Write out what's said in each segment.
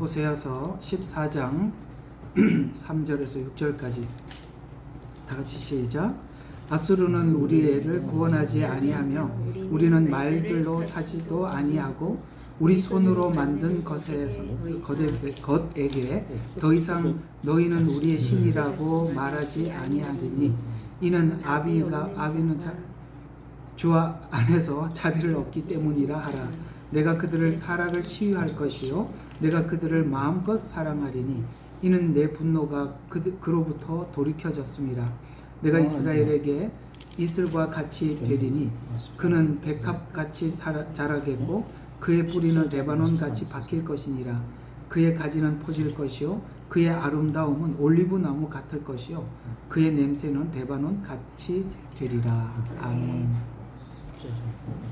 호세아서 14장 3절에서 6절까지 다 같이 시작. 아수르는 우리를 구원하지 아니하며 우리는 말들로 하지도 아니하고 우리 손으로 만든 것에게 더 이상 너희는 우리의 신이라고 말하지 아니하리니 이는 아비는 주 안에서 자비를 얻기 때문이라 하라. 내가 그들을 타락을 치유할 것이요 내가 그들을 마음껏 사랑하리니 이는 내 분노가 그로부터 돌이켜졌습니다. 내가 이스라엘에게 이슬과 같이 되리니 그는 백합같이 자라겠고 그의 뿌리는 레바논같이 박힐 것이니라. 그의 가지는 포질 것이요 그의 아름다움은 올리브나무 같을 것이요 그의 냄새는 레바논같이 되리라. 아멘.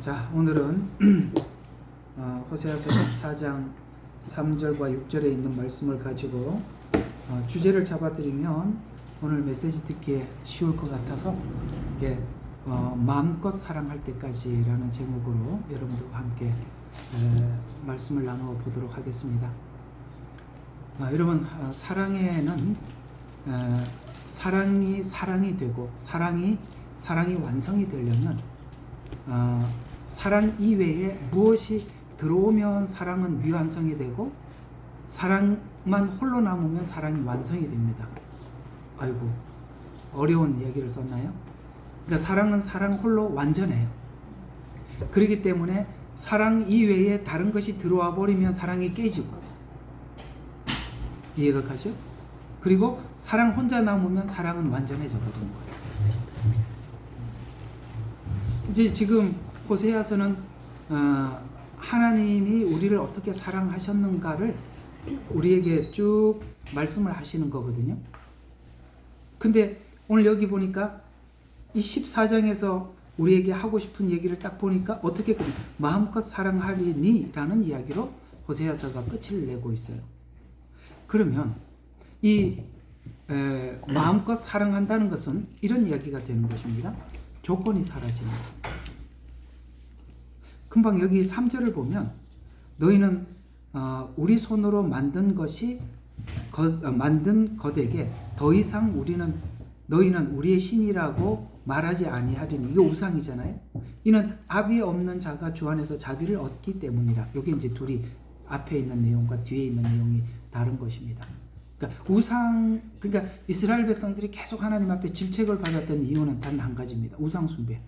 자, 오늘은 호세아서 14장 3절과 6절에 있는 말씀을 가지고 주제를 잡아드리면 오늘 메시지 듣기에 쉬울 것 같아서 이게 마음껏 사랑할 때까지라는 제목으로 여러분들과 함께 말씀을 나누어 보도록 하겠습니다. 여러분, 사랑에는 사랑이 되고 사랑이 완성이 되려면 사랑 이외에 무엇이 들어오면 사랑은 미완성이 되고 사랑만 홀로 남으면 사랑이 완성이 됩니다. 아이고, 어려운 이야기를 썼나요? 그러니까 사랑은 사랑 홀로 완전해요. 그렇기 때문에 사랑 이외에 다른 것이 들어와 버리면 사랑이 깨지고, 이해가 가죠? 그리고 사랑 혼자 남으면 사랑은 완전해져 버리는 거예요. 이제 지금 호세아서는 하나님이 우리를 어떻게 사랑하셨는가를 우리에게 쭉 말씀을 하시는 거거든요. 근데 오늘 여기 보니까 이 14장에서 우리에게 하고 싶은 얘기를 딱 보니까 어떻게 마음껏 사랑하리니 라는 이야기로 호세아서가 끝을 내고 있어요. 그러면 이 마음껏 사랑한다는 것은 이런 이야기가 되는 것입니다. 조건이 사라지는 것. 금방 여기 3절을 보면 너희는 우리 손으로 만든 것에게 더 이상 너희는 우리의 신이라고 말하지 아니하리니. 이게 우상이잖아요. 이는 아비 없는 자가 주 안에서 자비를 얻기 때문이라. 여기 이제 둘이 앞에 있는 내용과 뒤에 있는 내용이 다른 것입니다. 그러니까 이스라엘 백성들이 계속 하나님 앞에 질책을 받았던 이유는 단 한 가지입니다. 우상 숭배.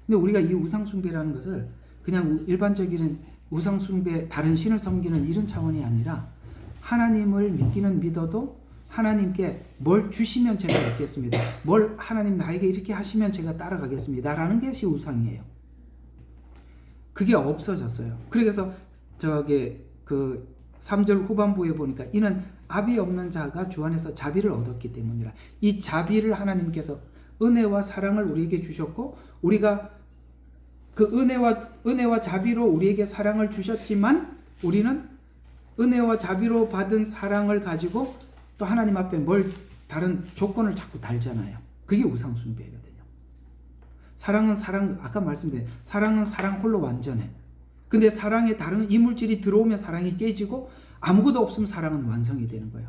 근데 우리가 이 우상 숭배라는 것을 그냥 일반적인 우상 숭배, 다른 신을 섬기는 이런 차원이 아니라 하나님을 믿어도 하나님께 뭘 주시면 제가 믿겠습니다. 뭘 하나님 나에게 이렇게 하시면 제가 따라가겠습니다. 라는 것이 우상이에요. 그게 없어졌어요. 그래서 그 3절 후반부에 보니까 이는 아비 없는 자가 주 안에서 자비를 얻었기 때문이라. 이 자비를 하나님께서 은혜와 사랑을 우리에게 주셨고 우리가 그 은혜와 자비로 우리에게 사랑을 주셨지만 우리는 은혜와 자비로 받은 사랑을 가지고 또 하나님 앞에 다른 조건을 자꾸 달잖아요. 그게 우상 숭배거든요. 사랑은 아까 말씀드린 사랑은 사랑 홀로 완전해. 근데 사랑에 다른 이물질이 들어오면 사랑이 깨지고 아무것도 없으면 사랑은 완성이 되는 거예요.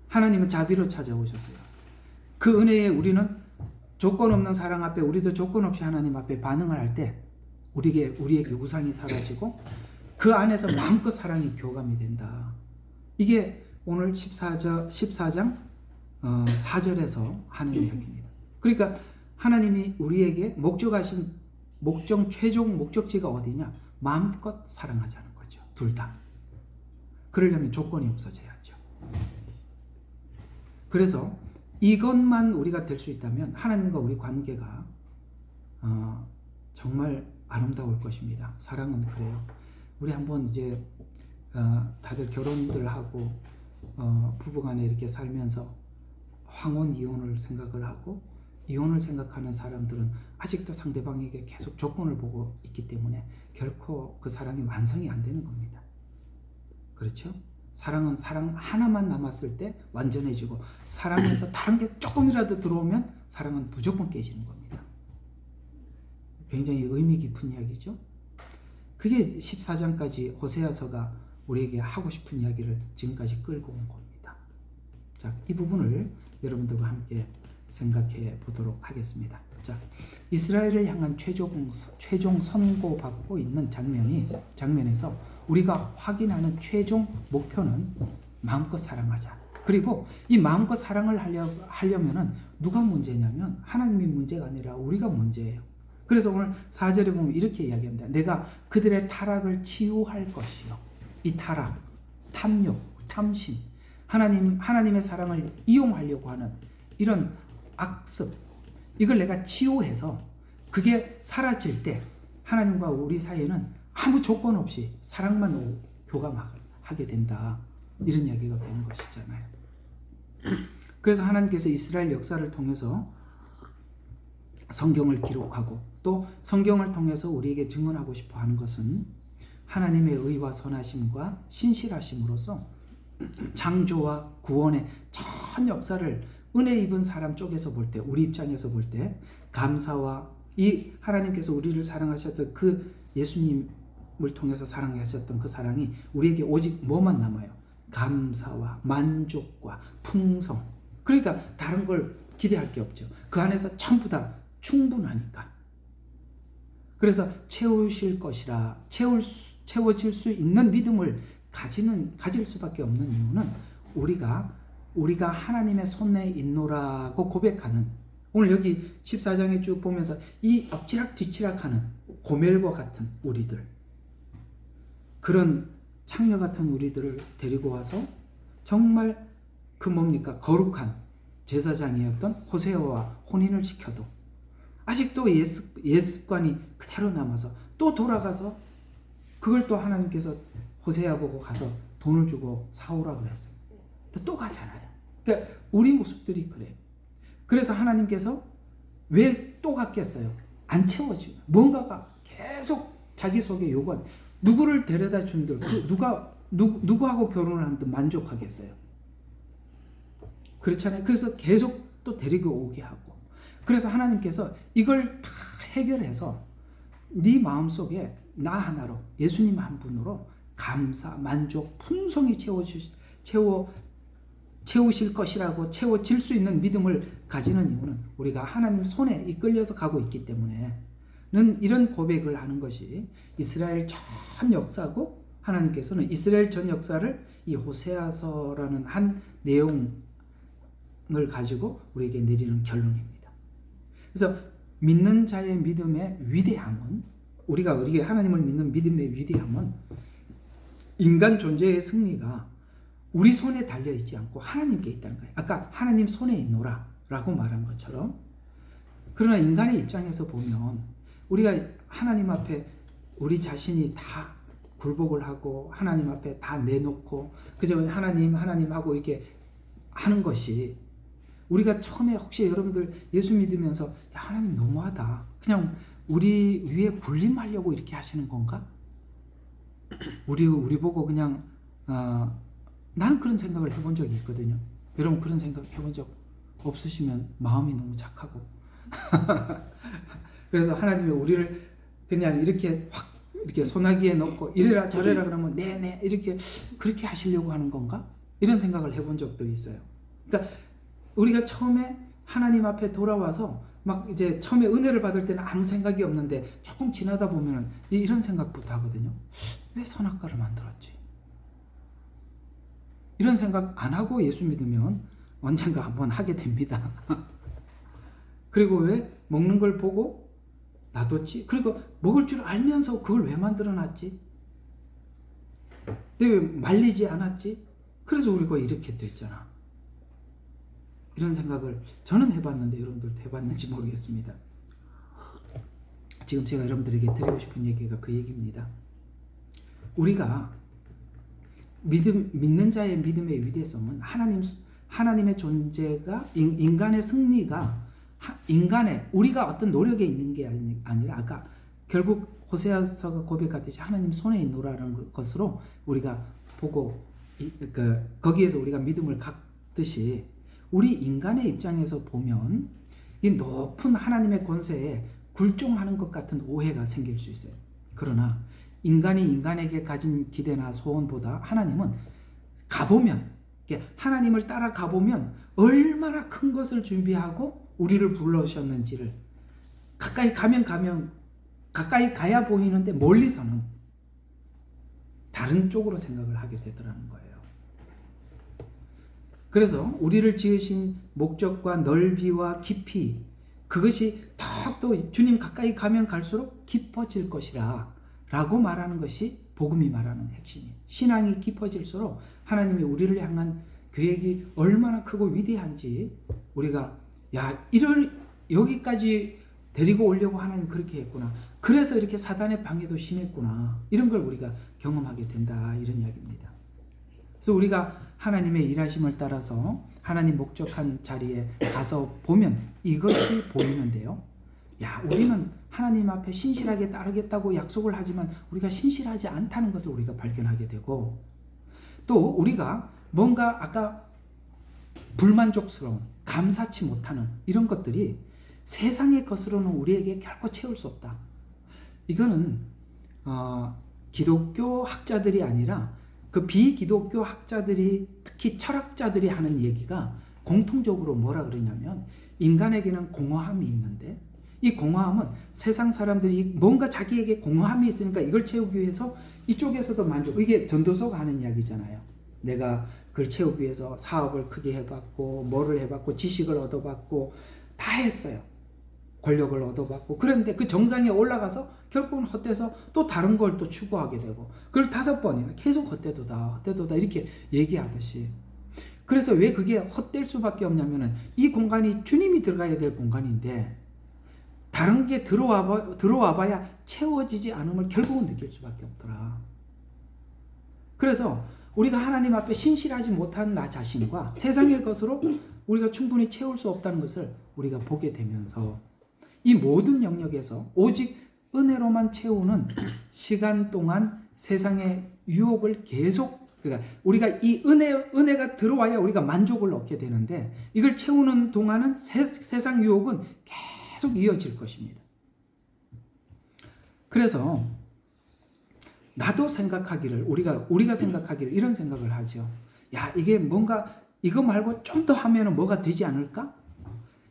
하나님은 자비로 찾아오셨어요. 그 은혜에 우리는 조건 없는 사랑 앞에 우리도 조건 없이 하나님 앞에 반응을 할 때 우리에게 우상이 사라지고 그 안에서 마음껏 사랑이 교감이 된다. 이게 오늘 14장 4절에서 하는 이야기입니다. 그러니까 하나님이 우리에게 최종 목적지가 어디냐? 마음껏 사랑하자는 거죠. 둘 다. 그러려면 조건이 없어져야죠. 그래서 이것만 우리가 될 수 있다면 하나님과 우리 관계가 정말 아름다울 것입니다. 사랑은 그래요. 우리 한번 이제 다들 결혼들 하고 부부간에 이렇게 살면서 황혼 이혼을 생각을 하고 이혼을 생각하는 사람들은 아직도 상대방에게 계속 조건을 보고 있기 때문에 결코 그 사랑이 완성이 안 되는 겁니다. 그렇죠? 사랑은 사랑 하나만 남았을 때 완전해지고 사랑에서 다른 게 조금이라도 들어오면 사랑은 무조건 깨지는 겁니다. 굉장히 의미 깊은 이야기죠. 그게 14장까지 호세아서가 우리에게 하고 싶은 이야기를 지금까지 끌고 온 겁니다. 자, 이 부분을 여러분들과 함께 생각해 보도록 하겠습니다. 자, 이스라엘을 향한 최종 선고받고 있는 장면에서 우리가 확인하는 최종 목표는 마음껏 사랑하자. 그리고 이 마음껏 사랑을 하려면은 누가 문제냐면 하나님이 문제가 아니라 우리가 문제예요. 그래서 오늘 4절에 보면 이렇게 이야기합니다. 내가 그들의 타락을 치유할 것이요. 이 타락, 탐욕, 탐심, 하나님의 사랑을 이용하려고 하는 이런 악습, 이걸 내가 치유해서 그게 사라질 때 하나님과 우리 사이에는 아무 조건 없이 사랑만 교감하게 된다. 이런 이야기가 되는 것이잖아요. 그래서 하나님께서 이스라엘 역사를 통해서 성경을 기록하고 또 성경을 통해서 우리에게 증언하고 싶어 하는 것은 하나님의 의와 선하심과 신실하심으로써 창조와 구원의 전 역사를 은혜 입은 사람 쪽에서 볼 때, 우리 입장에서 볼 때 감사와 이 하나님께서 우리를 사랑하셨던 그 예수님을 통해서 사랑하셨던 그 사랑이 우리에게 오직 뭐만 남아요? 감사와 만족과 풍성. 그러니까 다른 걸 기대할 게 없죠. 그 안에서 전부 다 충분하니까. 그래서 채우실 것이라 채워질 수 있는 믿음을 가질 수밖에 없는 이유는 우리가 하나님의 손에 있노라고 고백하는, 오늘 여기 14장에 쭉 보면서 이 엎치락뒤치락하는 고멜과 같은 우리들, 그런 창녀 같은 우리들을 데리고 와서 정말 그 뭡니까? 거룩한 제사장이었던 호세아와 혼인을 시켜도 아직도 예습관이 그대로 남아서 또 돌아가서 그걸 또 하나님께서 호세아 보고 가서 돈을 주고 사오라고 했어요. 또 가잖아요. 그러니까 우리 모습들이 그래요. 그래서 하나님께서 왜 또 갔겠어요? 안 채워지고 뭔가가 계속 자기 속에 요구한, 누구를 데려다 준들 누구하고 결혼을 하든 만족하겠어요? 그렇잖아요. 그래서 계속 또 데리고 오게 하고, 그래서 하나님께서 이걸 다 해결해서 네 마음속에 나 하나로, 예수님 한 분으로 감사, 만족, 풍성히 채우실 것이라고, 채워질 수 있는 믿음을 가지는 이유는 우리가 하나님 손에 이끌려서 가고 있기 때문에는, 이런 고백을 하는 것이 이스라엘 전 역사고, 하나님께서는 이스라엘 전 역사를 이 호세아서라는 한 내용을 가지고 우리에게 내리는 결론입니다. 그래서 믿는 자의 믿음의 위대함은, 우리가 하나님을 믿는 믿음의 위대함은 인간 존재의 승리가 우리 손에 달려있지 않고 하나님께 있다는 거예요. 아까 하나님 손에 있노라 라고 말한 것처럼. 그러나 인간의 입장에서 보면 우리가 하나님 앞에 우리 자신이 다 굴복을 하고 하나님 앞에 다 내놓고 그저 하나님 하고 이렇게 하는 것이, 우리가 처음에 혹시 여러분들 예수 믿으면서 야, 하나님 너무하다, 그냥 우리 위에 군림하려고 이렇게 하시는 건가? 우리 보고 그냥 나는 그런 생각을 해본 적이 있거든요. 여러분 그런 생각 해본 적 없으시면 마음이 너무 착하고 그래서 하나님이 우리를 그냥 이렇게 확 이렇게 소나기에 넣고 이래라 저래라 그러면 네네 이렇게 그렇게 하시려고 하는 건가? 이런 생각을 해본 적도 있어요. 그러니까 우리가 처음에 하나님 앞에 돌아와서 막 이제 처음에 은혜를 받을 때는 아무 생각이 없는데 조금 지나다 보면은 이런 생각부터 하거든요. 왜 선악과를 만들었지? 이런 생각 안 하고 예수 믿으면 언젠가 한번 하게 됩니다. 그리고 왜 먹는 걸 보고 놔뒀지? 그리고 먹을 줄 알면서 그걸 왜 만들어놨지? 왜 말리지 않았지? 그래서 우리가 이렇게 됐잖아. 이런 생각을 저는 해봤는데 여러분들도 해봤는지 모르겠습니다. 지금 제가 여러분들에게 드리고 싶은 얘기가 그 얘기입니다. 우리가 믿는 자의 믿음의 위대성은 하나님의 존재가, 인간의 승리가 우리가 어떤 노력에 있는 게 아니라 아까 결국 호세아서가 고백하듯이 하나님 손에 있노라는 것으로 우리가 보고 거기에서 우리가 믿음을 갖듯이, 우리 인간의 입장에서 보면 이 높은 하나님의 권세에 굴종하는 것 같은 오해가 생길 수 있어요. 그러나 인간이 인간에게 가진 기대나 소원보다 하나님은 가보면, 하나님을 따라 가보면 얼마나 큰 것을 준비하고 우리를 불러오셨는지를 가까이 가까이 가야 보이는데 멀리서는 다른 쪽으로 생각을 하게 되더라는 거예요. 그래서 우리를 지으신 목적과 넓이와 깊이, 그것이 더욱더 주님 가까이 가면 갈수록 깊어질 것이라 라고 말하는 것이 복음이 말하는 핵심이에요. 신앙이 깊어질수록 하나님이 우리를 향한 계획이 얼마나 크고 위대한지 우리가 여기까지 데리고 오려고 하나님 그렇게 했구나. 그래서 이렇게 사단의 방해도 심했구나. 이런 걸 우리가 경험하게 된다. 이런 이야기입니다. 그래서 우리가 하나님의 일하심을 따라서 하나님 목적한 자리에 가서 보면 이것이 보이는데요. 우리는 하나님 앞에 신실하게 따르겠다고 약속을 하지만 우리가 신실하지 않다는 것을 우리가 발견하게 되고, 또 우리가 뭔가 아까 불만족스러운, 감사치 못하는 이런 것들이 세상의 것으로는 우리에게 결코 채울 수 없다. 이거는 기독교 학자들이 아니라 그 비기독교 학자들이, 특히 철학자들이 하는 얘기가 공통적으로 뭐라 그러냐면, 인간에게는 공허함이 있는데 이 공허함은 세상 사람들이 뭔가 자기에게 공허함이 있으니까 이걸 채우기 위해서 이쪽에서도 만족, 이게 전도서가 하는 이야기잖아요. 내가 그걸 채우기 위해서 사업을 크게 해봤고 뭐를 해봤고 지식을 얻어봤고 다 했어요. 권력을 얻어봤고, 그런데 그 정상에 올라가서 결국은 헛돼서 또 다른 걸 또 추구하게 되고, 그걸 5번이나 계속 헛되도다 이렇게 얘기하듯이. 그래서 왜 그게 헛될 수밖에 없냐면은 이 공간이 주님이 들어가야 될 공간인데 다른 게 들어와 봐야 채워지지 않음을 결국은 느낄 수밖에 없더라. 그래서 우리가 하나님 앞에 신실하지 못한 나 자신과 세상의 것으로 우리가 충분히 채울 수 없다는 것을 우리가 보게 되면서 이 모든 영역에서 오직 은혜로만 채우는 시간 동안 세상의 유혹을 계속, 그러니까 우리가 이 은혜가 들어와야 우리가 만족을 얻게 되는데 이걸 채우는 동안은 세상 유혹은 계속 이어질 것입니다. 그래서 나도 생각하기를, 우리가 생각하기를 이런 생각을 하죠. 이게 뭔가 이거 말고 좀 더 하면은 뭐가 되지 않을까?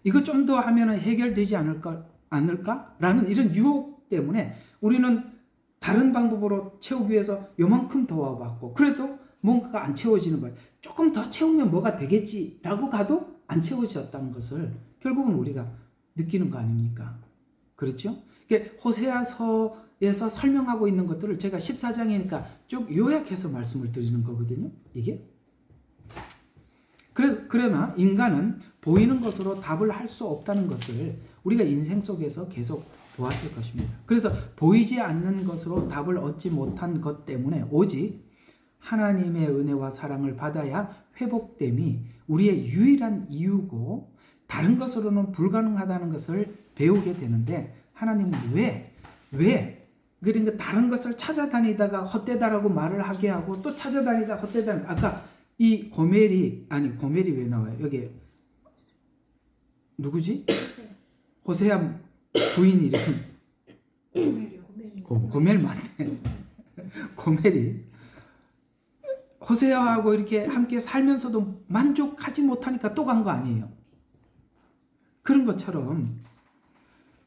이거 좀 더 하면은 해결되지 않을까? 라는 이런 유혹 때문에 우리는 다른 방법으로 채우기 위해서 요만큼 더 와봤고, 그래도 뭔가가 안 채워지는 거예요. 조금 더 채우면 뭐가 되겠지라고 가도 안 채워졌다는 것을 결국은 우리가 느끼는 거 아닙니까? 그렇죠? 호세아서에서 설명하고 있는 것들을 제가 14장이니까 쭉 요약해서 말씀을 드리는 거거든요. 이게. 그러나 인간은 보이는 것으로 답을 할 수 없다는 것을 우리가 인생 속에서 계속 보았을 것입니다. 그래서 보이지 않는 것으로 답을 얻지 못한 것 때문에 오직 하나님의 은혜와 사랑을 받아야 회복됨이 우리의 유일한 이유고 다른 것으로는 불가능하다는 것을 배우게 되는데, 하나님은 왜 그러니까 다른 것을 찾아다니다가 헛되다라고 말을 하게 하고 또 찾아다니다 헛되다. 아까 이 고멜이 왜 나와요? 여기 누구지? 호세아 부인 이름 고멜 맞네. 고멜이 호세아하고 이렇게 함께 살면서도 만족하지 못하니까 또 간 거 아니에요? 그런 것처럼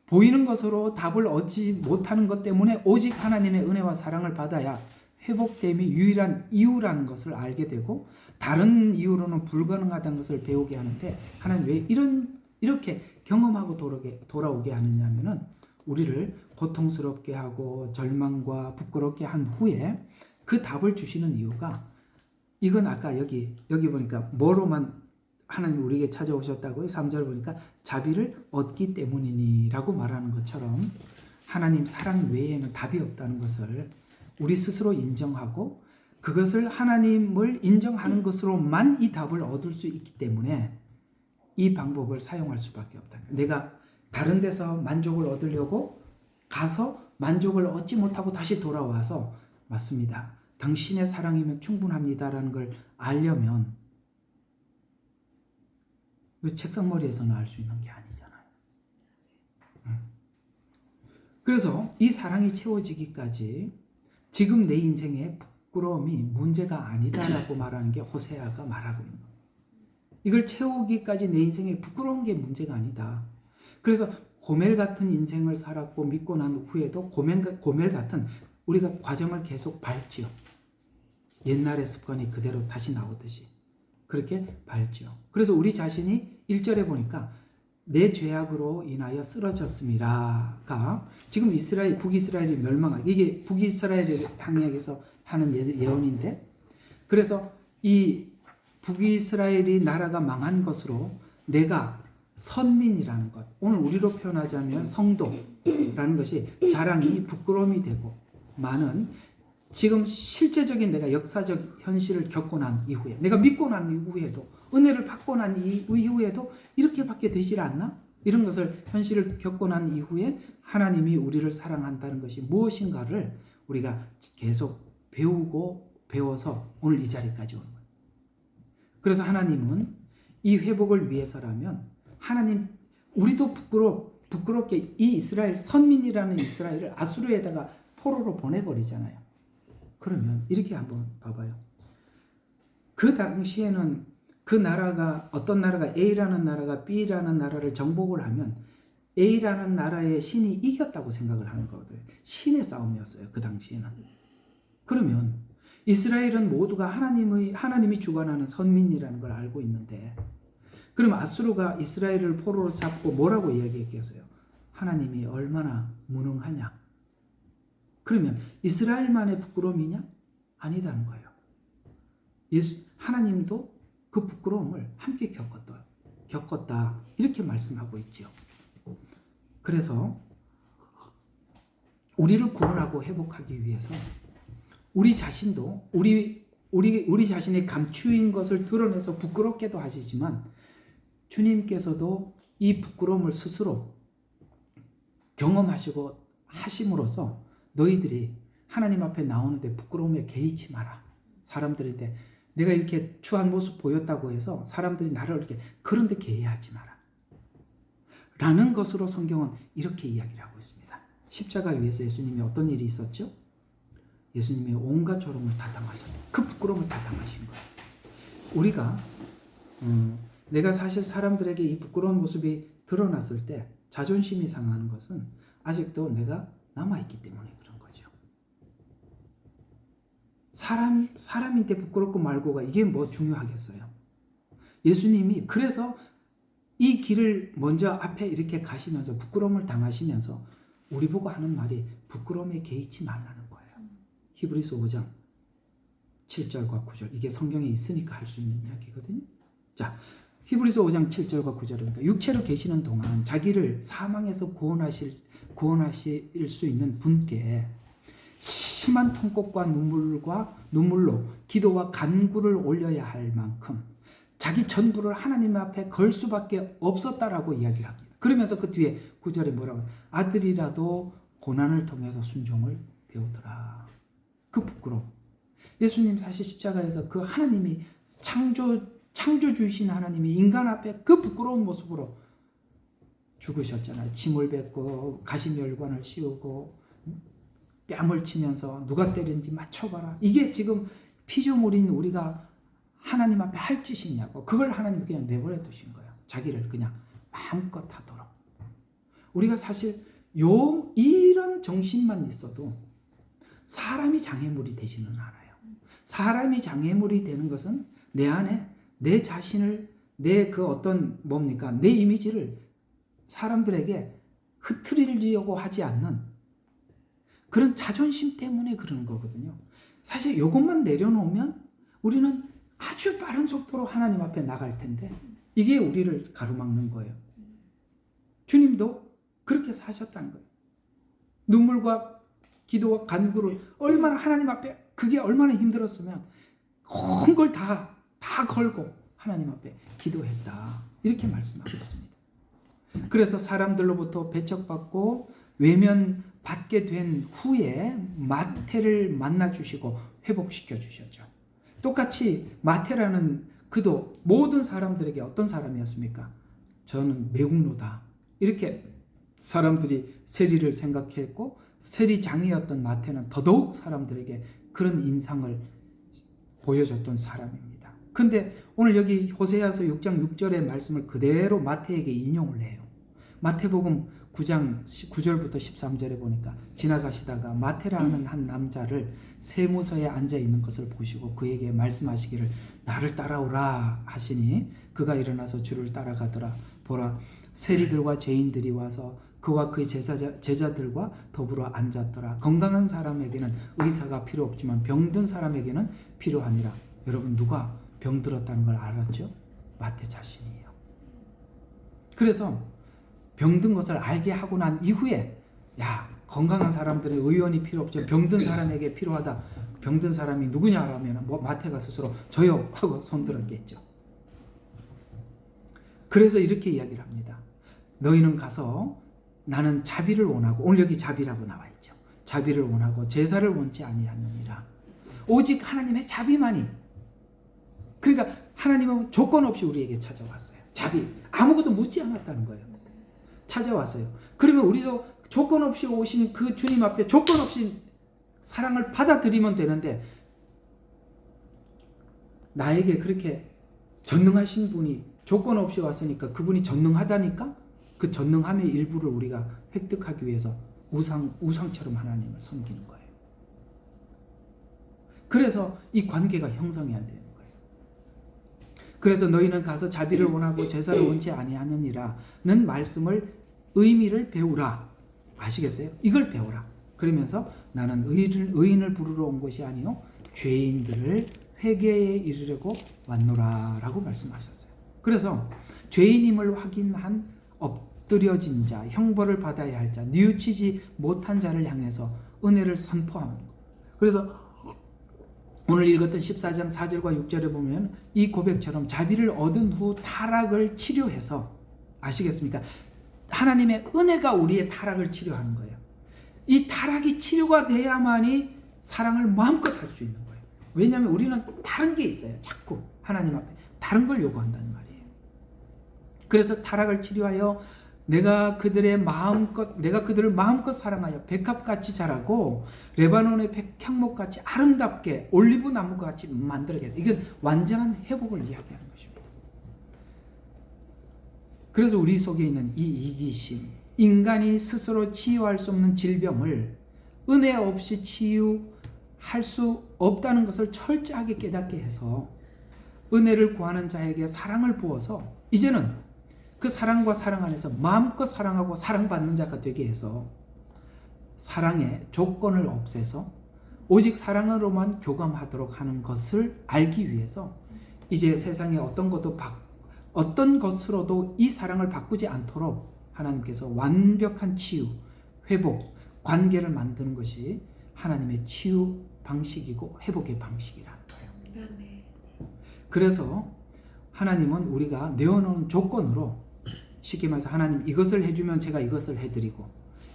보이는 것으로 답을 얻지 못하는 것 때문에 오직 하나님의 은혜와 사랑을 받아야 회복됨이 유일한 이유라는 것을 알게 되고 다른 이유로는 불가능하다는 것을 배우게 하는데, 하나님 왜 이렇게 경험하고 돌아오게 하느냐 하면은 우리를 고통스럽게 하고 절망과 부끄럽게 한 후에 그 답을 주시는 이유가, 이건 아까 여기 보니까 뭐로만 하나님 우리에게 찾아오셨다고요? 3절 보니까 자비를 얻기 때문이니라고 말하는 것처럼 하나님 사랑 외에는 답이 없다는 것을 우리 스스로 인정하고 그것을 하나님을 인정하는 것으로만 이 답을 얻을 수 있기 때문에 이 방법을 사용할 수밖에 없다. 내가 다른 데서 만족을 얻으려고 가서 만족을 얻지 못하고 다시 돌아와서 맞습니다. 당신의 사랑이면 충분합니다라는 걸 알려면 그 책상머리에서는 알 수 있는 게 아니잖아요. 그래서 이 사랑이 채워지기까지 지금 내 인생에 부끄러움이 문제가 아니다라고 말하는 게 호세아가 말하고 있는 거예요. 이걸 채우기까지 내 인생에 부끄러운 게 문제가 아니다. 그래서 고멜 같은 인생을 살았고 믿고 난 후에도 고멜 같은 우리가 과정을 계속 밟지요. 옛날의 습관이 그대로 다시 나오듯이 그렇게 밟지요. 그래서 우리 자신이 1절에 보니까 내 죄악으로 인하여 쓰러졌음이라가 지금 북이스라엘이 멸망하기 이게 북이스라엘을 향해서 하는 예언인데 그래서 이 북이스라엘이 나라가 망한 것으로 내가 선민이라는 것 오늘 우리로 표현하자면 성도라는 것이 자랑이 부끄러움이 되고 많은 지금 실제적인 내가 역사적 현실을 겪고 난 이후에 내가 믿고 난 이후에도 은혜를 받고 난 이후에도 이렇게밖에 되질 않나? 이런 것을 현실을 겪고 난 이후에 하나님이 우리를 사랑한다는 것이 무엇인가를 우리가 계속 배워서 오늘 이 자리까지 오는 거예요. 그래서 하나님은 이 회복을 위해서라면 하나님 우리도 부끄럽게 이 이스라엘 선민이라는 이스라엘을 아수르에다가 포로로 보내버리잖아요. 그러면 이렇게 한번 봐봐요. 그 당시에는 그 나라가 어떤 나라가 A라는 나라가 B라는 나라를 정복을 하면 A라는 나라의 신이 이겼다고 생각을 하는 거거든요. 신의 싸움이었어요. 그 당시에는. 그러면 이스라엘은 모두가 하나님이 주관하는 선민이라는 걸 알고 있는데 그럼 아수르가 이스라엘을 포로로 잡고 뭐라고 이야기했겠어요? 하나님이 얼마나 무능하냐? 그러면 이스라엘만의 부끄러움이냐? 아니다는 거예요. 하나님도 그 부끄러움을 함께 겪었다. 이렇게 말씀하고 있죠. 그래서 우리를 구원하고 회복하기 위해서 우리 자신도 우리 자신의 감추인 것을 드러내서 부끄럽게도 하시지만 주님께서도 이 부끄러움을 스스로 경험하시고 하심으로써 너희들이 하나님 앞에 나오는데 부끄러움에 개의치 마라. 사람들한테 내가 이렇게 추한 모습 보였다고 해서 사람들이 나를 이렇게 그런데 개의하지 마라. 라는 것으로 성경은 이렇게 이야기를 하고 있습니다. 십자가 위에서 예수님이 어떤 일이 있었죠? 예수님이 온갖 조롱을 다 당하셨어요. 그 부끄러움을 다 당하신 거예요. 우리가 내가 사실 사람들에게 이 부끄러운 모습이 드러났을 때 자존심이 상하는 것은 아직도 내가 남아있기 때문에 그런 거죠. 사람인데 부끄럽고 말고가 이게 뭐 중요하겠어요. 예수님이 그래서 이 길을 먼저 앞에 이렇게 가시면서 부끄러움을 당하시면서 우리 보고 하는 말이 부끄러움에 개의치 말라는 거예요. 히브리서 5장 7절과 9절 이게 성경에 있으니까 할 수 있는 이야기거든요. 자, 히브리서 5장 7절과 9절이니까 육체로 계시는 동안 자기를 사망에서 구원하실 수 있는 분께 심한 통곡과 눈물로 기도와 간구를 올려야 할 만큼 자기 전부를 하나님 앞에 걸 수밖에 없었다라고 이야기를 합니다. 그러면서 그 뒤에 9절에 뭐라고 아들이라도 고난을 통해서 순종을 배우더라. 그 부끄러움. 예수님 사실 십자가에서 그 하나님이 창조주이신 하나님이 인간 앞에 그 부끄러운 모습으로 죽으셨잖아요. 침을 뱉고 가시멸관을 씌우고 뺨을 치면서 누가 때린지 맞춰봐라. 이게 지금 피조물인 우리가 하나님 앞에 할 짓이냐고. 그걸 하나님이 그냥 내버려 두신 거예요. 자기를 그냥 마음껏 하도록. 우리가 사실 이런 정신만 있어도 사람이 장애물이 되지는 않아요. 사람이 장애물이 되는 것은 내 안에 내 자신을 내 이미지를 사람들에게 흐트리려고 하지 않는 그런 자존심 때문에 그러는 거거든요. 사실 이것만 내려놓으면 우리는 아주 빠른 속도로 하나님 앞에 나갈 텐데 이게 우리를 가로막는 거예요. 주님도 그렇게 사셨다는 거예요. 눈물과 기도와 간구를 얼마나 하나님 앞에 그게 얼마나 힘들었으면 큰 걸 다 걸고 하나님 앞에 기도했다. 이렇게 말씀하고 있습니다. 그래서 사람들로부터 배척받고 외면받게 된 후에 마태를 만나주시고 회복시켜 주셨죠. 똑같이 마태라는 그도 모든 사람들에게 어떤 사람이었습니까? 저는 매국노다. 이렇게 사람들이 세리를 생각했고 세리장이었던 마태는 더더욱 사람들에게 그런 인상을 보여줬던 사람입니다. 근데 오늘 여기 호세아서 6장 6절의 말씀을 그대로 마태에게 인용을 해요. 마태복음 9장 9절부터 13절에 보니까 지나가시다가 마태라는 한 남자를 세무서에 앉아 있는 것을 보시고 그에게 말씀하시기를 나를 따라오라 하시니 그가 일어나서 주를 따라가더라. 보라, 세리들과 죄인들이 와서 그와 그의 제자들과 더불어 앉았더라. 건강한 사람에게는 의사가 필요 없지만 병든 사람에게는 필요하니라. 여러분, 누가 병들었다는 걸 알았죠? 마태 자신이에요. 그래서 병든 것을 알게 하고 난 이후에 야, 건강한 사람들의 의원이 필요 없죠. 병든 사람에게 필요하다. 병든 사람이 누구냐라면 마태가 스스로 저요 하고 손들었겠죠. 그래서 이렇게 이야기를 합니다. 너희는 가서 나는 자비를 원하고, 오늘 여기 자비라고 나와 있죠. 자비를 원하고 제사를 원치 아니하느니라. 오직 하나님의 자비만이. 그러니까 하나님은 조건 없이 우리에게 찾아왔어요. 자비. 아무것도 묻지 않았다는 거예요. 찾아왔어요. 그러면 우리도 조건 없이 오신 그 주님 앞에 조건 없이 사랑을 받아들이면 되는데, 나에게 그렇게 전능하신 분이 조건 없이 왔으니까 그분이 전능하다니까 그 전능함의 일부를 우리가 획득하기 위해서 우상처럼 하나님을 섬기는 거예요. 그래서 이 관계가 형성이 안 되는 거예요. 그래서 너희는 가서 자비를 원하고 제사를 원치 아니하느니라는 말씀을 의미를 배우라. 아시겠어요? 이걸 배우라. 그러면서 나는 의인을 부르러 온 것이 아니요 죄인들을 회개에 이르려고 왔노라 라고 말씀하셨어요. 그래서 죄인임을 확인한 엎드려진 자, 형벌을 받아야 할 자, 뉘우치지 못한 자를 향해서 은혜를 선포하는 것. 그래서 오늘 읽었던 14장 4절과 6절에 보면 이 고백처럼 자비를 얻은 후 타락을 치료해서, 아시겠습니까? 하나님의 은혜가 우리의 타락을 치료하는 거예요. 이 타락이 치료가 돼야만이 사랑을 마음껏 할 수 있는 거예요. 왜냐하면 우리는 다른 게 있어요. 자꾸 하나님 앞에 다른 걸 요구한다는 말이에요. 그래서 타락을 치료하여 내가 그들을 마음껏 사랑하여 백합같이 자라고 레바논의 백향목같이 아름답게 올리브 나무같이 만들어야겠다. 이건 완전한 회복을 이야기하는 것입니다. 그래서 우리 속에 있는 이 이기심, 인간이 스스로 치유할 수 없는 질병을 은혜 없이 치유할 수 없다는 것을 철저하게 깨닫게 해서 은혜를 구하는 자에게 사랑을 부어서 이제는 그 사랑과 사랑 안에서 마음껏 사랑하고 사랑받는 자가 되게 해서 사랑의 조건을 없애서 오직 사랑으로만 교감하도록 하는 것을 알기 위해서 이제 세상에 어떤 것으로도 이 사랑을 바꾸지 않도록 하나님께서 완벽한 치유, 회복, 관계를 만드는 것이 하나님의 치유 방식이고 회복의 방식이라는 거예요. 그래서 하나님은 우리가 내어놓은 조건으로, 쉽게 말해서 하나님 이것을 해주면 제가 이것을 해드리고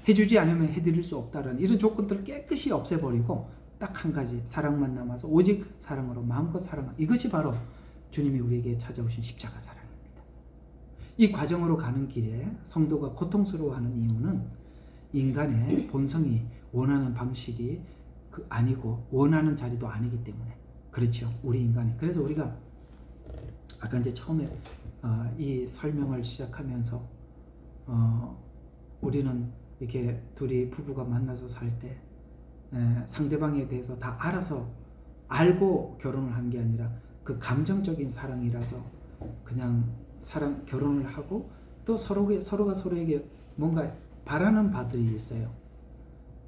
해주지 않으면 해드릴 수 없다라는 이런 조건들을 깨끗이 없애버리고 딱 한 가지, 사랑만 남아서 오직 사랑으로 마음껏 사랑하는, 이것이 바로 주님이 우리에게 찾아오신 십자가 사랑입니다. 이 과정으로 가는 길에 성도가 고통스러워하는 이유는 인간의 본성이 원하는 방식이 아니고 원하는 자리도 아니기 때문에 그렇죠. 우리 인간이. 그래서 우리가 아까 이제 처음에 이 설명을 시작하면서 우리는 이렇게 둘이 부부가 만나서 살 때 상대방에 대해서 다 알고 결혼을 한 게 아니라 그 감정적인 사랑이라서 그냥 결혼을 하고 또 서로가 서로에게 뭔가 바라는 바들이 있어요.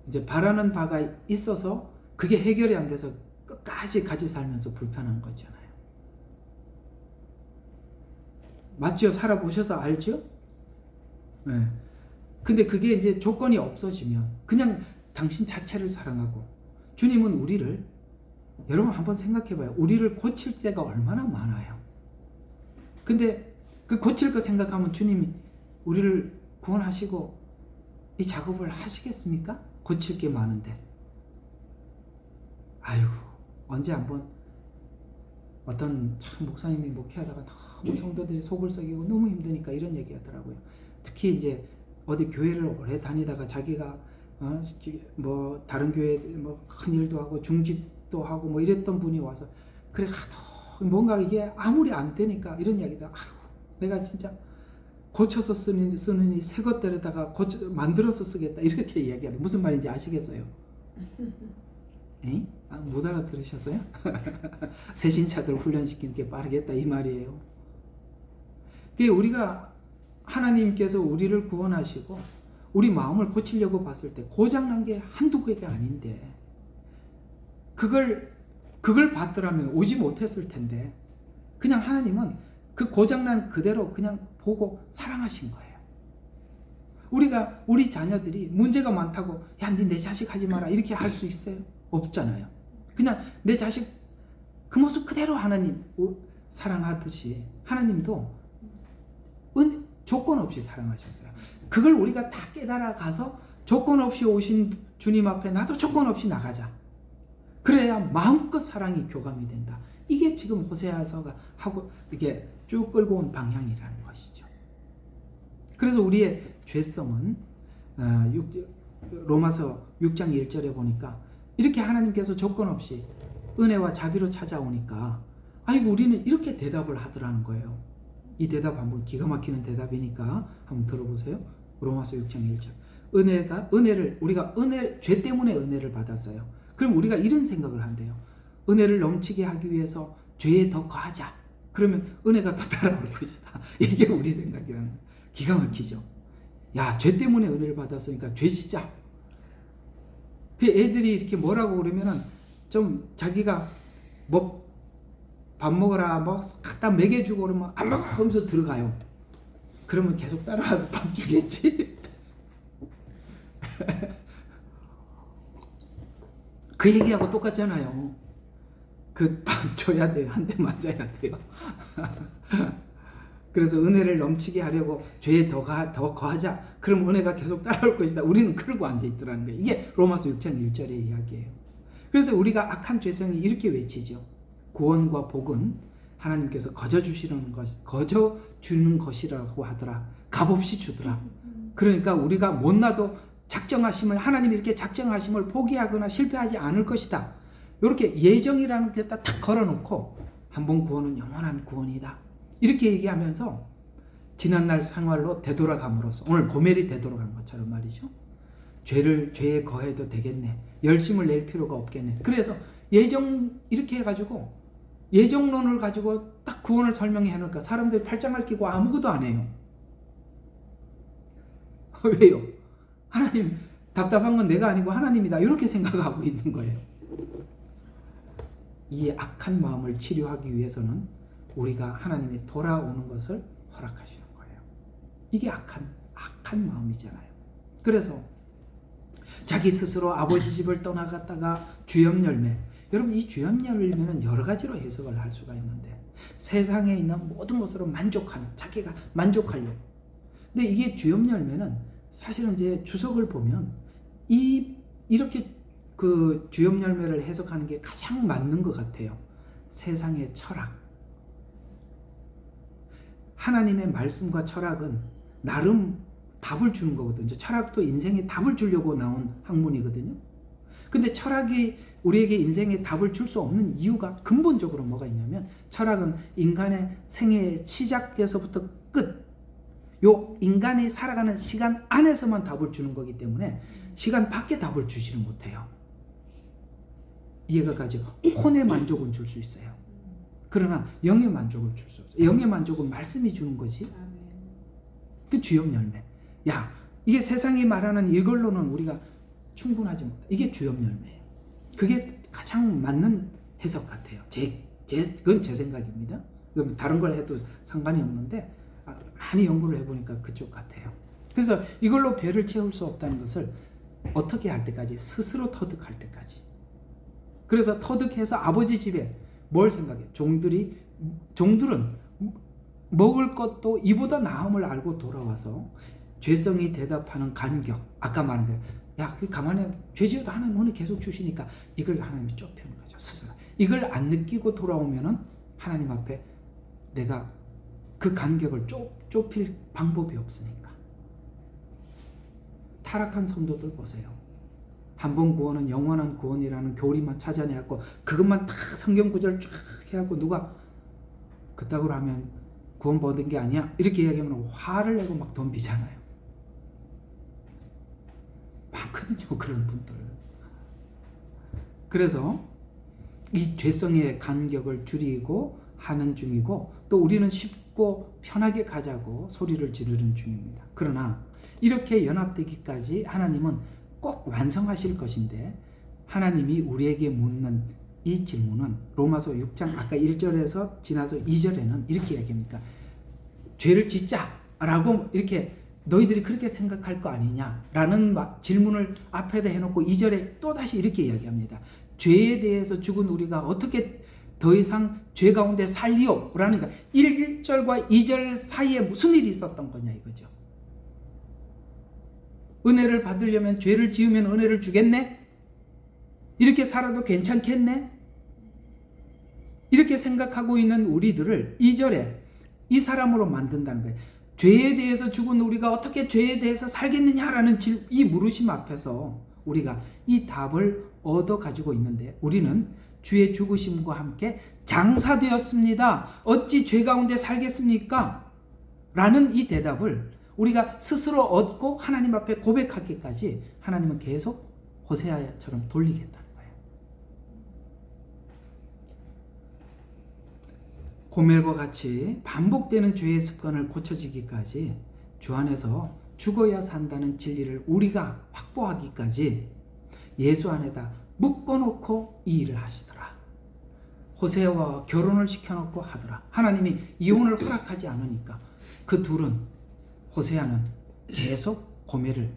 이제 바라는 바가 있어서 그게 해결이 안 돼서 끝까지 같이 살면서 불편한 거잖아요. 맞죠? 살아보셔서 알죠? 네. 근데 그게 이제 조건이 없어지면 그냥 당신 자체를 사랑하고, 주님은 우리를, 여러분 한번 생각해봐요. 우리를 고칠 때가 얼마나 많아요. 근데 그 고칠 거 생각하면 주님이 우리를 구원하시고 이 작업을 하시겠습니까? 고칠 게 많은데. 아이고, 언제 한번 어떤 참 목사님이 목회하다가 너무 성도들이 속을 썩이고 너무 힘드니까 이런 얘기 하더라고요. 특히 이제 어디 교회를 오래 다니다가 자기가 뭐 다른 교회 뭐 큰 일도 하고 중직도 하고 뭐 이랬던 분이 와서 그래 하도 뭔가 이게 아무리 안 되니까 이런 이야기다. 아이고 내가 진짜 고쳐서 쓰느니 새 것들에다가 만들어서 쓰겠다 이렇게 이야기하다. 무슨 말인지 아시겠어요? 에이? 못 알아들으셨어요? 새 신차들 훈련시키는 게 빠르겠다 이 말이에요. 그게 우리가 하나님께서 우리를 구원하시고 우리 마음을 고치려고 봤을 때 고장난 게 한두 개가 아닌데 그걸 받더라면 오지 못했을 텐데 그냥 하나님은 그 고장난 그대로 그냥 보고 사랑하신 거예요. 우리가 우리 자녀들이 문제가 많다고 야, 니 내 자식 하지 마라 이렇게 할 수 있어요? 없잖아요. 그냥 내 자식 그 모습 그대로 하나님 사랑하듯이 하나님도 조건 없이 사랑하셨어요. 그걸 우리가 다 깨달아 가서 조건 없이 오신 주님 앞에 나도 조건 없이 나가자. 그래야 마음껏 사랑이 교감이 된다. 이게 지금 호세아서가 하고 이게 쭉 끌고 온 방향이라는 것이죠. 그래서 우리의 죄성은 로마서 6장 1절에 보니까 이렇게 하나님께서 조건 없이 은혜와 자비로 찾아오니까 아이고 우리는 이렇게 대답을 하더라는 거예요. 이 대답 한번 기가 막히는 대답이니까 한번 들어보세요. 로마서 6장 1절. 우리가 죄 때문에 은혜를 받았어요. 그럼 우리가 이런 생각을 한대요. 은혜를 넘치게 하기 위해서 죄에 더 거하자. 그러면 은혜가 더 따라올 것이다. 이게 우리 생각이라는 거예요. 기가 막히죠. 야, 죄 때문에 은혜를 받았으니까 죄 짓자. 그 애들이 이렇게 뭐라고 그러면은 좀 자기가 뭐 밥 먹어라 뭐 갖다 먹여주고 그러면 안 먹어 하면서 들어가요. 그러면 계속 따라와서 밥 주겠지. 그 얘기하고 똑같잖아요. 그 밥 줘야 돼요. 한 대 맞아야 돼요. 그래서 은혜를 넘치게 하려고 죄에 더 거하자. 그럼 은혜가 계속 따라올 것이다. 우리는 그러고 앉아있더라는 거예요. 이게 로마서 6장 1절의 이야기예요. 그래서 우리가 악한 죄성이 이렇게 외치죠. 구원과 복은 하나님께서 거저 주는 것이라고 하더라. 값없이 주더라. 그러니까 우리가 못나도 하나님이 이렇게 작정하심을 포기하거나 실패하지 않을 것이다. 이렇게 예정이라는 게 딱 걸어놓고 한 번 구원은 영원한 구원이다. 이렇게 얘기하면서 지난날 생활로 되돌아감으로써 오늘 고멜이 되돌아간 것처럼 말이죠. 죄에 거해도 되겠네. 열심을 낼 필요가 없겠네. 그래서 이렇게 해가지고 예정론을 가지고 딱 구원을 설명해 놓으니까 사람들이 팔짱을 끼고 아무것도 안 해요. 왜요? 하나님 답답한 건 내가 아니고 하나님이다. 이렇게 생각하고 있는 거예요. 이 악한 마음을 치료하기 위해서는 우리가 하나님이 돌아오는 것을 허락하시는 거예요. 이게 악한 마음이잖아요. 그래서 자기 스스로 아버지 집을 떠나갔다가 주염 열매. 여러분 이 주염 열매는 여러 가지로 해석을 할 수가 있는데 세상에 있는 모든 것으로 자기가 만족하려고. 근데 이게 주염 열매는 사실은 이제 주석을 보면 이렇게 그 주염 열매를 해석하는 게 가장 맞는 것 같아요. 세상의 철학. 하나님의 말씀과 철학은 나름 답을 주는 거거든요. 철학도 인생에 답을 주려고 나온 학문이거든요. 근데 철학이 우리에게 인생에 답을 줄 수 없는 이유가 근본적으로 뭐가 있냐면 철학은 인간의 생애의 시작에서부터 끝, 요 인간이 살아가는 시간 안에서만 답을 주는 거기 때문에 시간 밖에 답을 주지는 못해요. 이해가 가죠? 혼의 만족은 줄 수 있어요. 그러나 영의 만족을 줄 수 없어요. 영의 만족은 말씀이 주는 거지. 그 주염 열매. 야, 이게 세상이 말하는 이걸로는 우리가 충분하지 못해. 이게 주염 열매예요. 그게 가장 맞는 해석 같아요. 그건 제 생각입니다. 다른 걸 해도 상관이 없는데 많이 연구를 해보니까 그쪽 같아요. 그래서 이걸로 배를 채울 수 없다는 것을 어떻게 할 때까지? 스스로 터득할 때까지. 그래서 터득해서 아버지 집에 뭘 생각해? 종들은 먹을 것도 이보다 나음을 알고 돌아와서 죄성이 대답하는 간격. 아까 말한 거예요. 야, 가만히 죄지어도 하나님 오늘 계속 주시니까 이걸 하나님이 좁히는 거죠. 스스로. 이걸 안 느끼고 돌아오면은 하나님 앞에 내가 그 간격을 좁힐 방법이 없으니까. 타락한 성도들 보세요. 한 번 구원은 영원한 구원이라는 교리만 찾아내갖고 그것만 다 성경 구절 쫙 해갖고 누가 그따구로 하면 구원받은 게 아니야 이렇게 이야기하면 화를 내고 막 덤비잖아요. 많거든요 그런 분들. 그래서 이 죄성의 간격을 줄이고 하는 중이고 또 우리는 쉽고 편하게 가자고 소리를 지르는 중입니다. 그러나 이렇게 연합되기까지 하나님은 꼭 완성하실 것인데 하나님이 우리에게 묻는 이 질문은 로마서 6장 아까 1절에서 지나서 2절에는 이렇게 이야기합니까? 죄를 짓자라고 이렇게 너희들이 그렇게 생각할 거 아니냐라는 질문을 앞에다 해놓고 2절에 또다시 이렇게 이야기합니다. 죄에 대해서 죽은 우리가 어떻게 더 이상 죄 가운데 살리오? 라는 거 1절과 2절 사이에 무슨 일이 있었던 거냐 이거죠. 은혜를 받으려면 죄를 지으면 은혜를 주겠네? 이렇게 살아도 괜찮겠네? 이렇게 생각하고 있는 우리들을 2절에 이 사람으로 만든다는 거예요. 죄에 대해서 죽은 우리가 어떻게 죄에 대해서 살겠느냐라는 이 물으심 앞에서 우리가 이 답을 얻어 가지고 있는데 우리는 주의 죽으심과 함께 장사되었습니다. 어찌 죄 가운데 살겠습니까? 라는 이 대답을 우리가 스스로 얻고 하나님 앞에 고백하기까지 하나님은 계속 호세아처럼 돌리겠다는 거예요. 고멜과 같이 반복되는 죄의 습관을 고쳐지기까지 주 안에서 죽어야 산다는 진리를 우리가 확보하기까지 예수 안에다 묶어놓고 이 일을 하시더라. 호세아와 결혼을 시켜놓고 하더라. 하나님이 이혼을 허락하지 않으니까 그 둘은 호세아는 계속 고멜을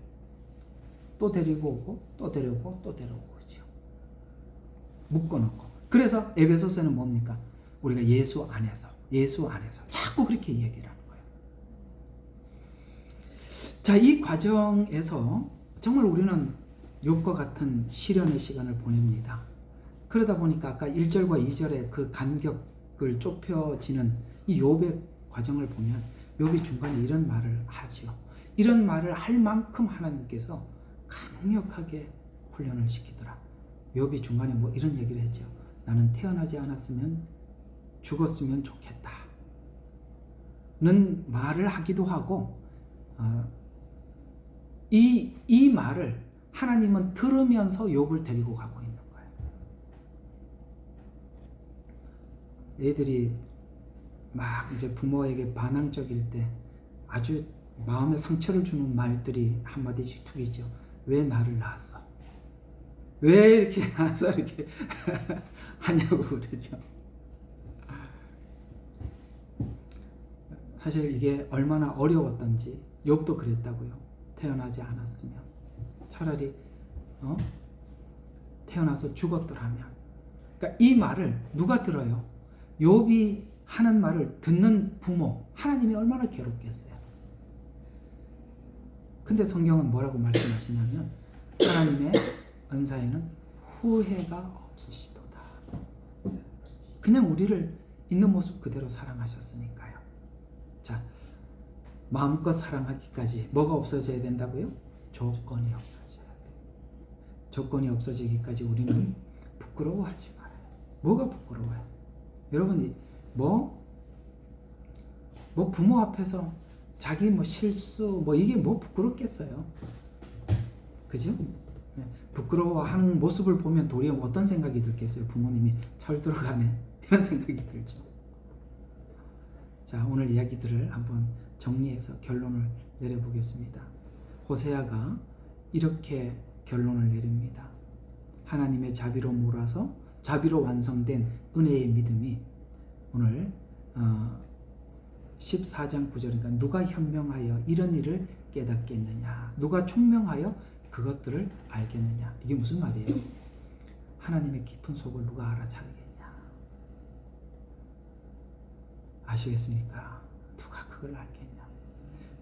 또 데리고 오고 또 데려오고 또 데려오고 그러죠. 묶어놓고. 그래서 에베소서는 뭡니까? 우리가 예수 안에서 자꾸 그렇게 얘기를 하는 거예요. 자, 이 과정에서 정말 우리는 욥과 같은 시련의 시간을 보냅니다. 그러다 보니까 아까 1절과 2절의 그 간격을 좁혀지는 이 욥의 과정을 보면 욥이 중간에 이런 말을 하죠. 이런 말을 할 만큼 하나님께서 강력하게 훈련을 시키더라. 욥이 중간에 뭐 이런 얘기를 했죠. 나는 태어나지 않았으면 죽었으면 좋겠다. 는 말을 하기도 하고 이 말을 하나님은 들으면서 욥을 데리고 가고 있는 거예요. 애들이 막 이제 부모에게 반항적일 때 아주 마음에 상처를 주는 말들이 한마디씩 툭이죠. 왜 나를 낳았어? 왜 이렇게 낳아서 이렇게 하냐고 그러죠. 사실 이게 얼마나 어려웠던지 욥도 그랬다고요. 태어나지 않았으면 차라리 태어나서 죽었더라면. 그러니까 이 말을 누가 들어요? 욥이 하는 말을 듣는 부모, 하나님이 얼마나 괴롭겠어요. 근데 성경은 뭐라고 말씀하시냐면 하나님의 은사에는 후회가 없으시도다. 그냥 우리를 있는 모습 그대로 사랑하셨으니까요. 자, 마음껏 사랑하기까지 뭐가 없어져야 된다고요? 조건이 없어져야 돼요. 조건이 없어지기까지 우리는 부끄러워하지 말아요. 뭐가 부끄러워요? 여러분, 부모 앞에서 자기 실수 이게 부끄럽겠어요. 그죠? 부끄러워하는 모습을 보면 도리어 어떤 생각이 들겠어요? 부모님이 철 들어가네 이런 생각이 들죠. 자, 오늘 이야기들을 한번 정리해서 결론을 내려보겠습니다. 호세아가 이렇게 결론을 내립니다. 하나님의 자비로 몰아서 자비로 완성된 은혜의 믿음이 오늘 14장 9절이니까 누가 현명하여 이런 일을 깨닫겠느냐, 누가 총명하여 그것들을 알겠느냐. 이게 무슨 말이에요? 하나님의 깊은 속을 누가 알아차리겠냐. 아시겠습니까? 누가 그걸 알겠냐.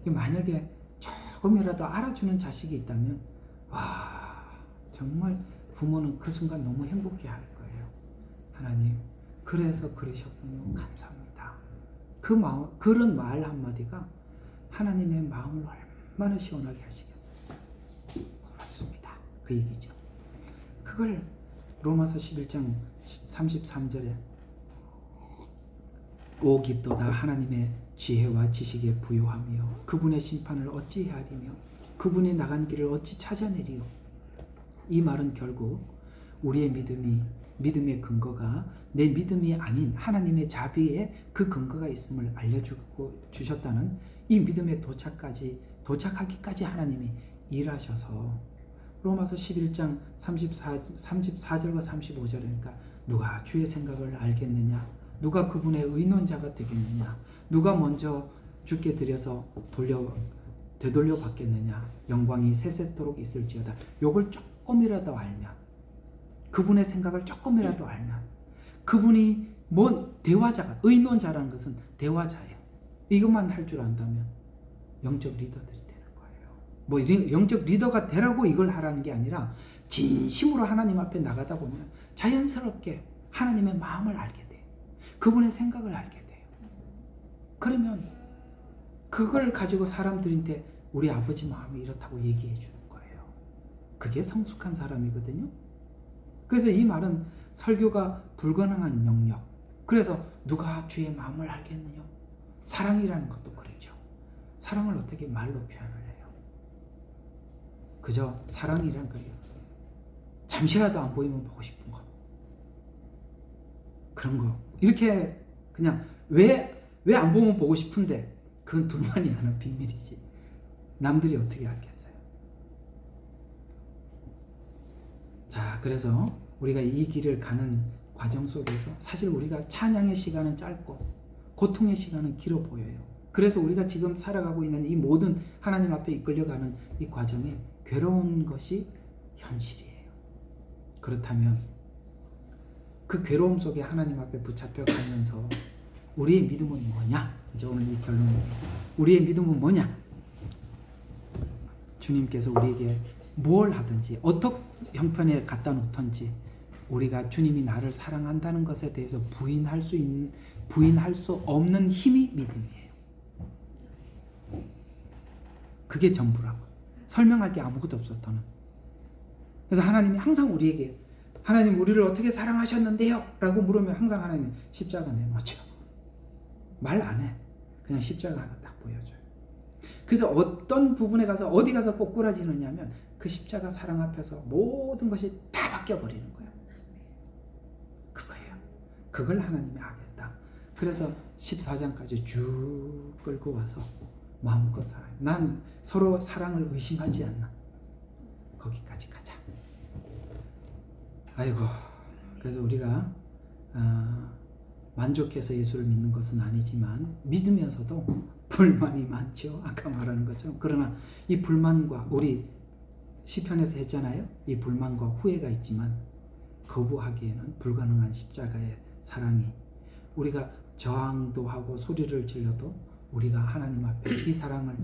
만약에 조금이라도 알아주는 자식이 있다면 와, 정말 부모는 그 순간 너무 행복해 할 거예요. 하나님, 그래서 그러셨군요. 감사합니다. 그런 말 한마디가 하나님의 마음을 얼마나 시원하게 하시겠어요. 고맙습니다. 그 얘기죠. 그걸 로마서 11장 33절에 오 깊도다 하나님의 지혜와 지식에 부요하며 그분의 심판을 어찌 헤아리며 그분이 나간 길을 어찌 찾아내리요. 이 말은 결국 우리의 믿음의 근거가 내 믿음이 아닌 하나님의 자비에 그 근거가 있음을 알려주고 주셨다는 이 믿음에 도착하기까지 하나님이 일하셔서 로마서 11장 34절과 35절이니까 누가 주의 생각을 알겠느냐, 누가 그분의 의논자가 되겠느냐, 누가 먼저 주께 드려서 되돌려 받겠느냐, 영광이 세세토록 있을지어다. 요걸 조금이라도 알면, 그분의 생각을 조금이라도 알면, 그분이 대화자가, 의논자라는 것은 대화자예요. 이것만 할 줄 안다면 영적 리더들이 되는 거예요. 영적 리더가 되라고 이걸 하라는 게 아니라 진심으로 하나님 앞에 나가다 보면 자연스럽게 하나님의 마음을 알게 돼요. 그분의 생각을 알게 돼요. 그러면 그걸 가지고 사람들한테 우리 아버지 마음이 이렇다고 얘기해 주는 거예요. 그게 성숙한 사람이거든요. 그래서 이 말은 설교가 불가능한 영역. 그래서 누가 주의 마음을 알겠느냐? 사랑이라는 것도 그렇죠. 사랑을 어떻게 말로 표현을 해요? 그저 사랑이란 거예요. 잠시라도 안 보이면 보고 싶은 것. 그런 거. 이렇게 그냥 왜 안 보면 보고 싶은데 그건 둘만이 아는 비밀이지. 남들이 어떻게 알겠어요? 자, 그래서 우리가 이 길을 가는 과정 속에서 사실 우리가 찬양의 시간은 짧고 고통의 시간은 길어 보여요. 그래서 우리가 지금 살아가고 있는 이 모든 하나님 앞에 이끌려가는 이 과정에 괴로운 것이 현실이에요. 그렇다면 그 괴로움 속에 하나님 앞에 붙잡혀 가면서 우리의 믿음은 뭐냐? 이제 오늘 이 결론입니다. 우리의 믿음은 뭐냐? 주님께서 우리에게 뭘 하든지 어떤 형편에 갖다 놓든지 우리가 주님이 나를 사랑한다는 것에 대해서 부인할 수 없는 힘이 믿음이에요. 그게 전부라고. 설명할 게 아무것도 없었다는. 그래서 하나님이 항상 우리에게 하나님 우리를 어떻게 사랑하셨는데요? 라고 물으면 항상 하나님 십자가 내놓죠. 말 안 해. 그냥 십자가 하나 딱 보여줘요. 그래서 어떤 부분에 가서 어디 가서 꼬꾸라지느냐면 그 십자가 사랑 앞에서 모든 것이 다 바뀌어버리는 거예요. 그거예요. 그걸 하나님이 하겠다. 그래서 14장까지 쭉 끌고 와서 마음껏 사랑해. 난 서로 사랑을 의심하지 않나. 거기까지 가자. 아이고. 그래서 우리가 만족해서 예수를 믿는 것은 아니지만 믿으면서도 불만이 많죠. 아까 말하는 것처럼. 그러나 이 불만과 우리 시편에서 했잖아요. 이 불만과 후회가 있지만 거부하기에는 불가능한 십자가의 사랑이 우리가 저항도 하고 소리를 질러도 우리가 하나님 앞에 이 사랑을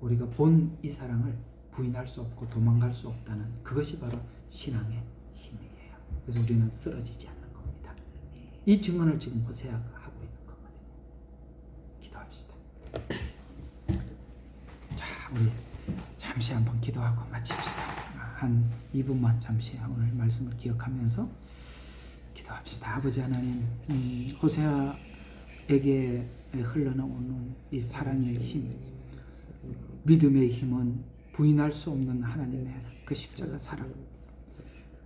우리가 본 이 사랑을 부인할 수 없고 도망갈 수 없다는 그것이 바로 신앙의 힘이에요. 그래서 우리는 쓰러지지 않는 겁니다. 이 증언을 지금 호세아가 하고 있는 거거든요. 기도합시다. 자, 우리 잠시 한번 기도하고 마칩시다. 한 2분만 잠시 오늘 말씀을 기억하면서 기도합시다. 아버지 하나님, 호세아에게 흘러나오는 이 사랑의 힘, 믿음의 힘은 부인할 수 없는 하나님의 그 십자가 사랑.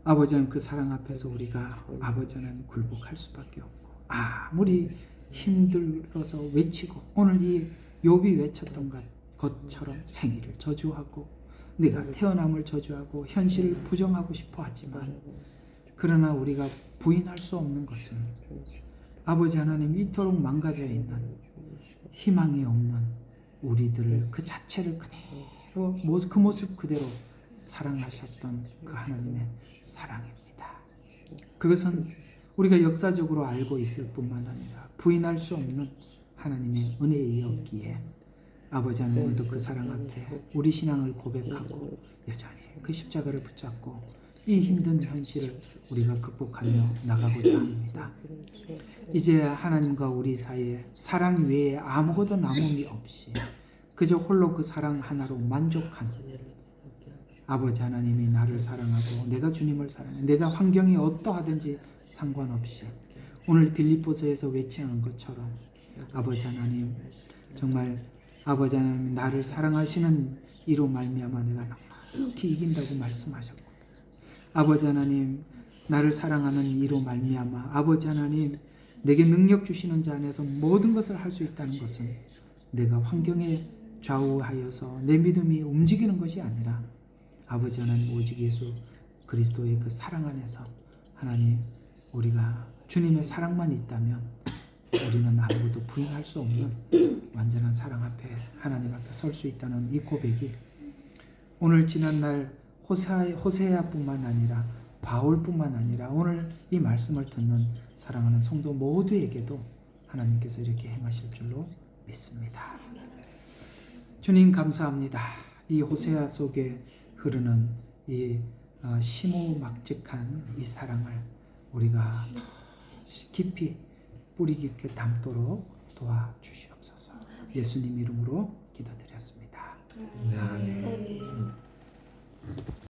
아버지는 그 사랑 앞에서 우리가 아버지는 굴복할 수밖에 없고 아무리 힘들어서 외치고 오늘 이 욥이 외쳤던 것처럼 생일을 저주하고 내가 태어남을 저주하고 현실을 부정하고 싶어 하지만 그러나 우리가 부인할 수 없는 것은 아버지 하나님 이토록 망가져 있는 희망이 없는 우리들을 그 자체를 그대로 그 모습 그대로 사랑하셨던 그 하나님의 사랑입니다. 그것은 우리가 역사적으로 알고 있을 뿐만 아니라 부인할 수 없는 하나님의 은혜이었기에 아버지 하나님 오늘도 그 사랑 앞에 우리 신앙을 고백하고 여전히 그 십자가를 붙잡고 이 힘든 현실을 우리가 극복하며 나가고자 합니다. 이제 하나님과 우리 사이에 사랑 외에 아무것도 남음이 없이 그저 홀로 그 사랑 하나로 만족한 아버지 하나님이 나를 사랑하고 내가 주님을 사랑해. 내가 환경이 어떠하든지 상관없이 오늘 빌립보서에서 외치는 것처럼 아버지 하나님, 정말 아버지 하나님 나를 사랑하시는 이로 말미암아 내가 넉넉히 이긴다고 말씀하셨고, 아버지 하나님 나를 사랑하는 이로 말미암아 아버지 하나님 내게 능력 주시는 자 안에서 모든 것을 할 수 있다는 것은 내가 환경에 좌우하여서 내 믿음이 움직이는 것이 아니라 아버지 하나님 오직 예수 그리스도의 그 사랑 안에서 하나님, 우리가 주님의 사랑만 있다면 우리는 아무것도 부인할 수 없는 완전한 사랑 앞에 하나님 앞에 설 수 있다는 이 고백이 오늘 지난날 호세아뿐만 아니라 바울뿐만 아니라 오늘 이 말씀을 듣는 사랑하는 성도 모두에게도 하나님께서 이렇게 행하실 줄로 믿습니다. 주님 감사합니다. 이 호세아 속에 흐르는 이 심오막직한 이 사랑을 우리가 깊이 뿌리 깊게 담도록 도와주시옵소서. 예수님 이름으로 기도드렸습니다. 아멘.